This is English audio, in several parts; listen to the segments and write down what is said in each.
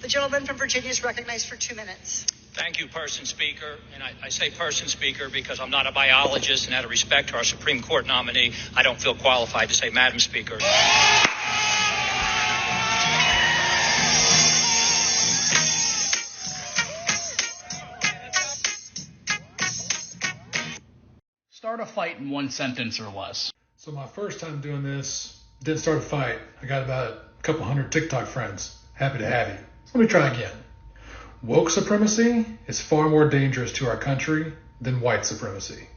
The gentleman from Virginia is recognized for 2 minutes. Thank you, Person Speaker. And I say Person Speaker because I'm not a biologist, and out of respect to our Supreme Court nominee, I don't feel qualified to say Madam Speaker. Start a fight in one sentence or less. So my first time doing this, didn't start a fight. I got about a couple hundred TikTok friends. Happy to have you. Let me try again. Woke supremacy is far more dangerous to our country than white supremacy.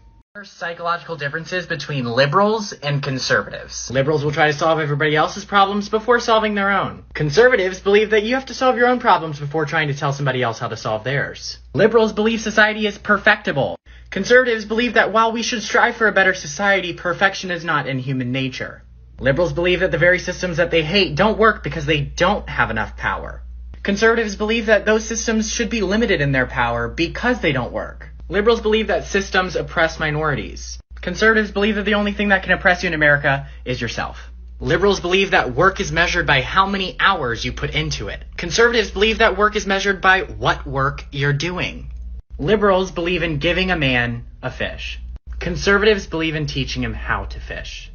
Psychological differences between liberals and conservatives. Liberals will try to solve everybody else's problems before solving their own. Conservatives believe that you have to solve your own problems before trying to tell somebody else how to solve theirs. Liberals believe society is perfectible. Conservatives believe that while we should strive for a better society, perfection is not in human nature. Liberals believe that the very systems that they hate don't work because they don't have enough power. Conservatives believe that those systems should be limited in their power because they don't work. Liberals believe that systems oppress minorities. Conservatives believe that the only thing that can oppress you in America is yourself. Liberals believe that work is measured by how many hours you put into it. Conservatives believe that work is measured by what work you're doing. Liberals believe in giving a man a fish. Conservatives believe in teaching him how to fish.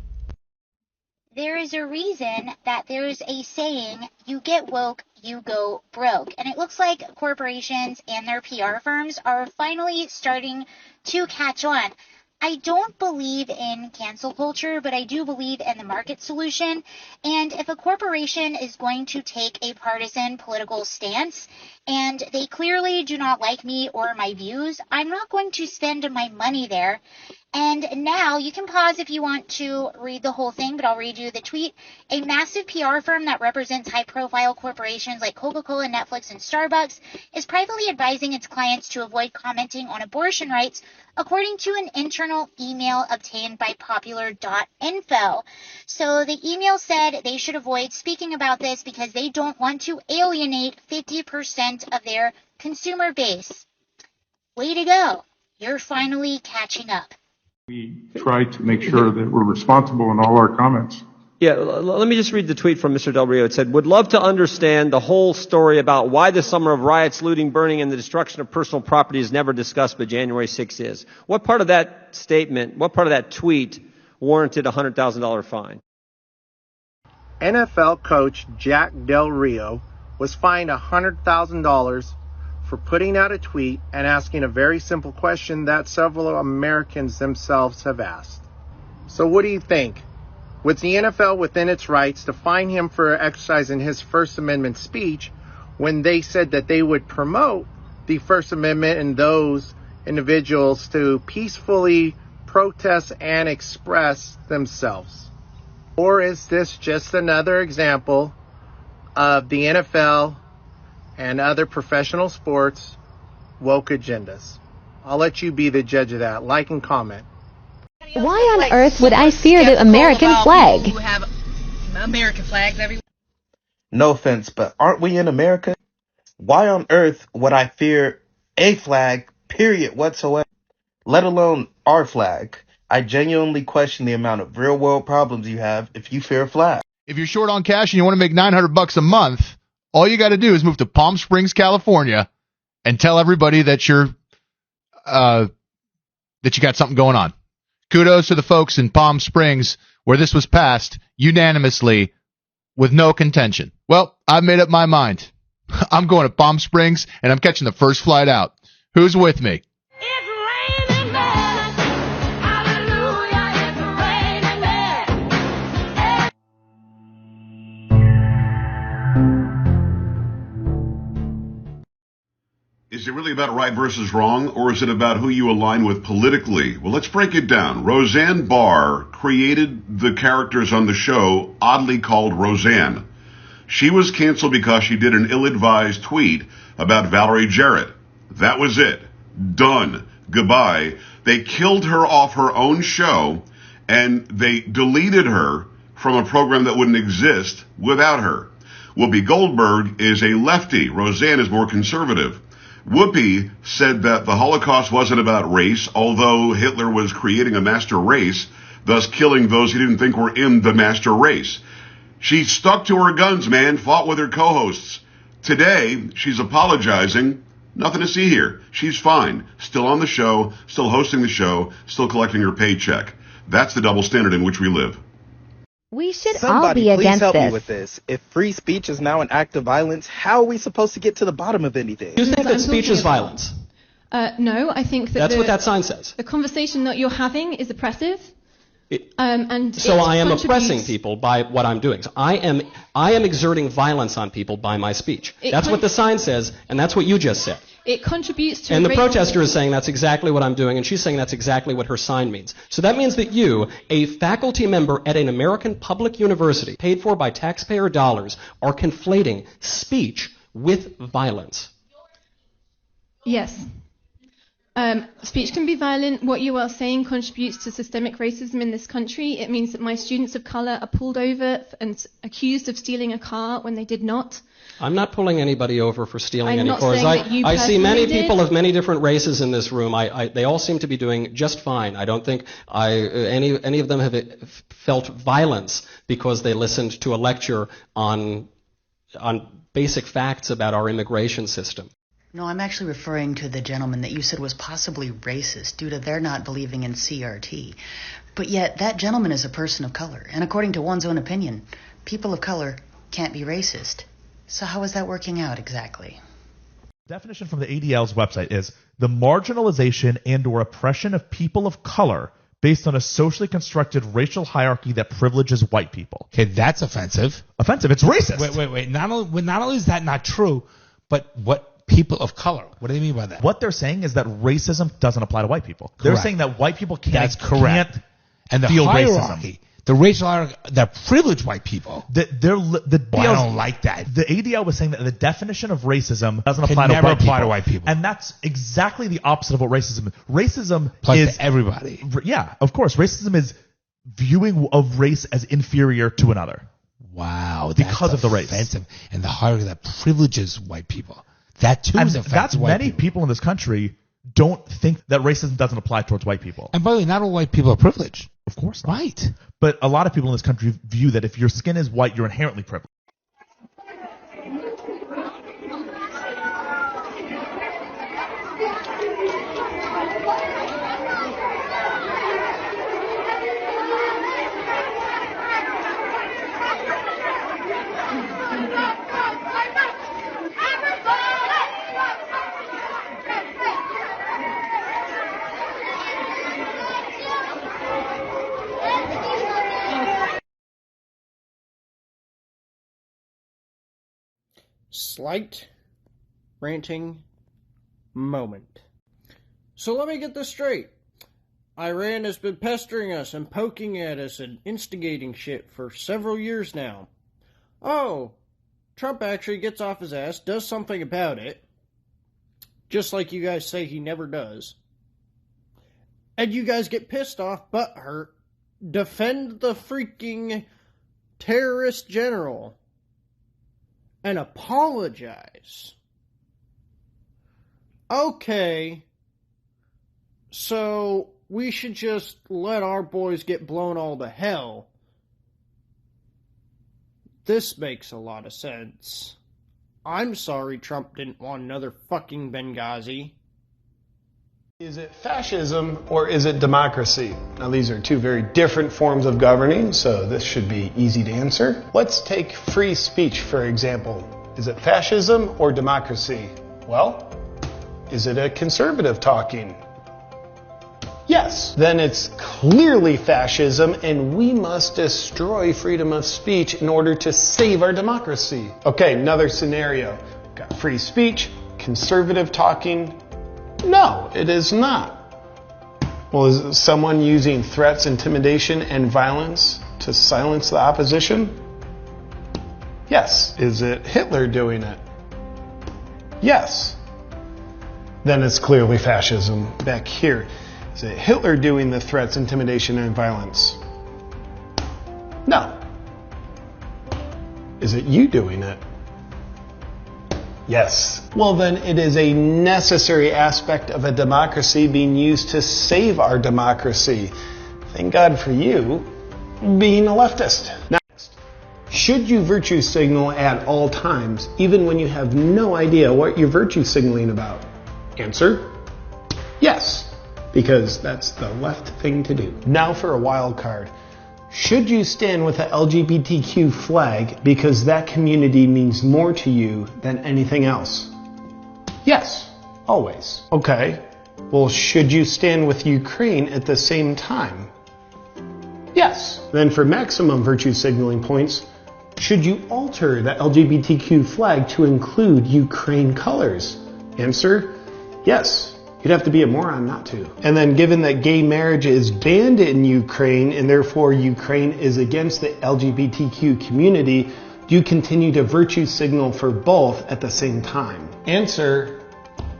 There is a reason that there's a saying, you get woke, you go broke. And it looks like corporations and their PR firms are finally starting to catch on. I don't believe in cancel culture, but I do believe in the market solution. And if a corporation is going to take a partisan political stance, and they clearly do not like me or my views, I'm not going to spend my money there. And now, you can pause if you want to read the whole thing, but I'll read you the tweet. A massive PR firm that represents high-profile corporations like Coca-Cola, Netflix, and Starbucks is privately advising its clients to avoid commenting on abortion rights, according to an internal email obtained by popular.info. So the email said they should avoid speaking about this because they don't want to alienate 50% of their consumer base. Way to go. You're finally catching up. We try to make sure that we're responsible in all our comments. Yeah, let me just read the tweet from Mr. Del Rio. It said, would love to understand the whole story about why the summer of riots, looting, burning, and the destruction of personal property is never discussed, but January 6th is. What part of that statement, what part of that tweet warranted a $100,000 fine? NFL coach Jack Del Rio was fined $100,000 for putting out a tweet and asking a very simple question that several Americans themselves have asked. So what do you think? Was the NFL within its rights to fine him for exercising his First Amendment speech when they said that they would promote the First Amendment and those individuals to peacefully protest and express themselves? Or is this just another example of the NFL and other professional sports woke agendas? I'll let you be the judge of that. Like and comment. Why on earth would I fear the American flag? Who have American flags everywhere. No offense, but aren't we in America? Why on earth would I fear a flag, period, whatsoever, let alone our flag? I genuinely question the amount of real-world problems you have if you fear a flag. If you're short on cash and you want to make $900 a month, all you got to do is move to Palm Springs, California, and tell everybody that you're that you got something going on. Kudos to the folks in Palm Springs where this was passed unanimously with no contention. Well, I've made up my mind. I'm going to Palm Springs, and I'm catching the first flight out. Who's with me? Is it really about right versus wrong, or is it about who you align with politically? Well, let's break it down. Roseanne Barr created the characters on the show oddly called Roseanne. She was canceled because she did an ill-advised tweet about Valerie Jarrett. That was it. Done. Goodbye. They killed her off her own show, and they deleted her from a program that wouldn't exist without her. Whoopi Goldberg is a lefty. Roseanne is more conservative. Whoopi said that the Holocaust wasn't about race, although Hitler was creating a master race, thus killing those he didn't think were in the master race. She stuck to her guns, man, fought with her co-hosts. Today, she's apologizing. Nothing to see here. She's fine. Still on the show, still hosting the show, still collecting her paycheck. That's the double standard in which we live. We should Somebody all be please against help me this. with this. If free speech is now an act of violence, how are we supposed to get to the bottom of anything? You think that speech is violence? No, I think that That's what that sign says. the conversation that you're having is oppressive. So I am oppressing people by what I'm doing. So I am exerting violence on people by my speech. That's what the sign says, and that's what you just said. It contributes to. And the protester is saying that's exactly what I'm doing, and she's saying that's exactly what her sign means. So that means that you, a faculty member at an American public university, paid for by taxpayer dollars, are conflating speech with violence. Yes. Speech can be violent. What you are saying contributes to systemic racism in this country. It means that my students of color are pulled over and accused of stealing a car when they did not. I'm not pulling anybody over for stealing I'm any not cars. saying that you I see many personally people did. of many different races in this room. They all seem to be doing just fine. I don't think any of them have felt violence because they listened to a lecture on basic facts about our immigration system. No, I'm actually referring to the gentleman that you said was possibly racist due to their not believing in CRT. But yet, that gentleman is a person of color, and according to one's own opinion, people of color can't be racist. So how is that working out exactly? Definition from the ADL's website is the marginalization and or oppression of people of color based on a socially constructed racial hierarchy that privileges white people. Okay, that's offensive. Offensive. It's racist. Wait. Not only is that not true, but what people of color? What do they mean by that? What they're saying is that racism doesn't apply to white people. They're Correct. saying that white people can't And the feel hierarchy, racism. the racial hierarchy that privilege white people. I don't like that. The ADL was saying that the definition of racism doesn't Can apply never to white apply people. to white people. And that's exactly the opposite of what racism is. Racism Applies is to everybody. Yeah, of course. Racism is viewing of race as inferior to another. Wow. Because of the race. Offensive. And the hierarchy that privileges white people. That too And is offensive that's to white many people in this country don't think that racism doesn't apply towards white people. And by the way, not all white people are privileged. Of course not. Right. But a lot of people in this country view that if your skin is white, you're inherently privileged. Slight ranting moment. So let me get this straight. Iran has been pestering us and poking at us and instigating shit for several years now. Oh, Trump actually gets off his ass, does something about it, just like you guys say he never does. And you guys get pissed off, butthurt, defend the freaking terrorist general, and apologize. Okay, so we should just let our boys get blown all to hell. This makes a lot of sense. I'm sorry Trump didn't want another fucking Benghazi. Is it fascism or is it democracy? Now these are two very different forms of governing, so this should be easy to answer. Let's take free speech, for example. Is it fascism or democracy? Well, is it a conservative talking? Yes. Then it's clearly fascism, and we must destroy freedom of speech in order to save our democracy. Okay, another scenario. Got free speech, conservative talking. No, it is not. Well, is someone using threats, intimidation, and violence to silence the opposition? Yes. Is it Hitler doing it? Yes. Then it's clearly fascism. Back here, is it Hitler doing the threats, intimidation, and violence? No. Is it you doing it? Yes. Well, then it is a necessary aspect of a democracy being used to save our democracy. Thank God for you being a leftist. Next. Should you virtue signal at all times, even when you have no idea what you're virtue signaling about? Answer: yes, because that's the left thing to do. Now for a wild card. Should you stand with the LGBTQ flag because that community means more to you than anything else? Yes, always. Okay, well, should you stand with Ukraine at the same time? Yes. Then for maximum virtue signaling points, should you alter the LGBTQ flag to include Ukraine colors? Answer: yes. You'd have to be a moron not to. And then given that gay marriage is banned in Ukraine and therefore Ukraine is against the LGBTQ community, do you continue to virtue signal for both at the same time? Answer: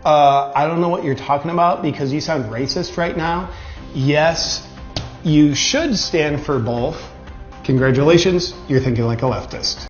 I don't know what you're talking about because you sound racist right now. Yes, you should stand for both. Congratulations, you're thinking like a leftist.